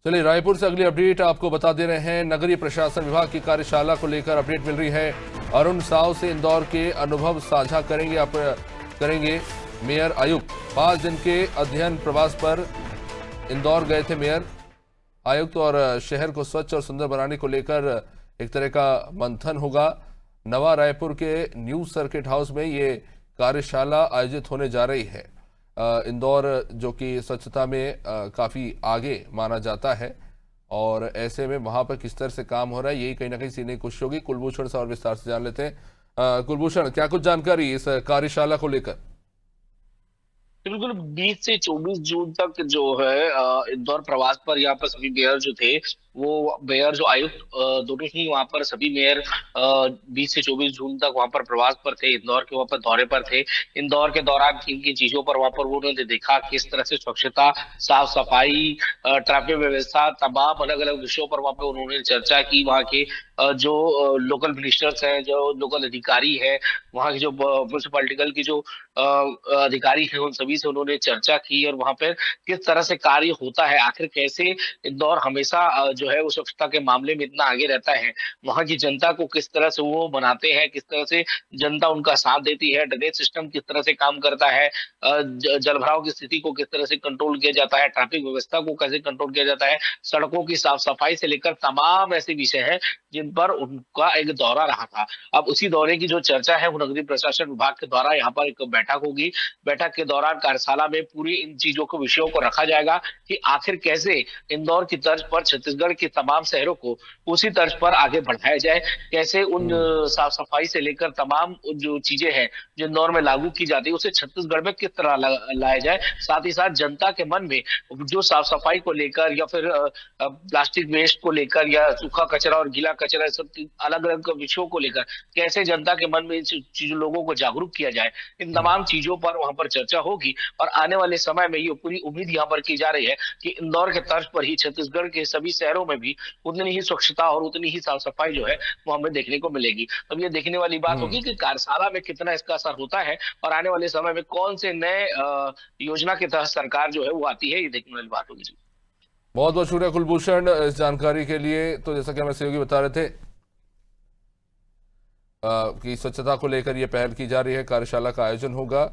चलिए रायपुर से अगली अपडेट आपको बता दे रहे हैं। नगरीय प्रशासन विभाग की कार्यशाला को लेकर अपडेट मिल रही है। अरुण साव से इंदौर के अनुभव साझा करेंगे मेयर आयुक्त। 5 दिन के अध्ययन प्रवास पर इंदौर गए थे मेयर आयुक्त और शहर को स्वच्छ और सुंदर बनाने को लेकर एक तरह का मंथन होगा। नवा रायपुर के न्यू सर्किट हाउस में ये कार्यशाला आयोजित होने जा रही है। इंदौर जो कि स्वच्छता में काफ़ी आगे माना जाता है और ऐसे में वहां पर किस तरह से काम हो रहा है यही कहीं ना कहीं सीखने की कोशिश होगी। कुलभूषण से और विस्तार से जान लेते हैं। कुलभूषण, क्या कुछ जानकारी इस कार्यशाला को लेकर? बिल्कुल 20 से 24 जून तक जो है इंदौर प्रवास पर यहाँ पर सभी मेयर जो थे वो मेयर जो आयुक्त दोनों ही वहां पर सभी मेयर 20 से 24 जून तक वहां पर प्रवास पर थे। इंदौर के वहां पर दौरे पर थे। इंदौर के दौरान किन किन चीजों पर वहां पर वो उन्होंने देखा, किस तरह से स्वच्छता, साफ सफाई, ट्रैफिक व्यवस्था, तमाम अलग अलग विषयों पर वहां पर उन्होंने चर्चा की। वहां के जो लोकल मिनिस्टर्स हैं, जो लोकल अधिकारी है, वहां की जो म्यूनिसिपैलिटी की जो अधिकारी है, उन सभी से उन्होंने चर्चा की और वहां पर किस तरह से कार्य होता है, आखिर कैसे इंदौर हमेशा जो है वो स्वच्छता के मामले में इतना आगे रहता है, वहां की जनता को किस तरह से वो बनाते हैं, किस तरह से जनता उनका साथ देती है, ड्रेनेज सिस्टम किस तरह से काम करता है, जलभराव की स्थिति को किस तरह से कंट्रोल किया जाता है, ट्रैफिक व्यवस्था को कैसे कंट्रोल किया जाता है, सड़कों की साफ सफाई से लेकर तमाम ऐसे विषय हैं जिन पर उनका एक दौरा रहा था। अब उसी दौरे की जो चर्चा है वो नगरीय प्रशासन विभाग के द्वारा यहाँ पर एक बैठक होगी। बैठक के दौरान कार्यशाला में पूरी इन चीजों को, विषयों को रखा जाएगा कि आखिर कैसे इंदौर की तर्ज पर छत्तीसगढ़ के तमाम शहरों को उसी तर्ज पर आगे बढ़ाया जाए, कैसे उन साफ सफाई से लेकर तमाम जो चीजें हैं जो इंदौर में लागू की जाती है उसे छत्तीसगढ़ में किस तरह लाया जाए। साथ ही साथ जनता के मन में जो साफ सफाई को लेकर या फिर प्लास्टिक वेस्ट को लेकर या सूखा कचरा और गीला कचरा, सब अलग अलग विषयों को लेकर कैसे जनता के मन में इन चीजों, लोगों को जागरूक किया जाए, इन तमाम चीजों पर वहां पर चर्चा होगी। और आने वाले समय में ये पूरी उम्मीद यहाँ पर की जा रही है कि इंदौर के तर्ज पर ही छत्तीसगढ़ के सभी शहरों में भी उतनी ही स्वच्छता और उतनी ही साफ सफाई जो है वो हमें देखने को मिलेगी। अब ये देखने वाली बात होगी कि कार्यशाला में कितना इसका असर होता है और आने वाले समय में कौन से नए योजना के तहत सरकार जो है वो आती है, ये देखने वाली बात होगी। बहुत बहुत शुक्रिया कुलभूषण इस जानकारी के लिए। तो जैसा कि हमारे सहयोगी बता रहे थे कि स्वच्छता को लेकर यह पहल की जा रही है, कार्यशाला का आयोजन होगा।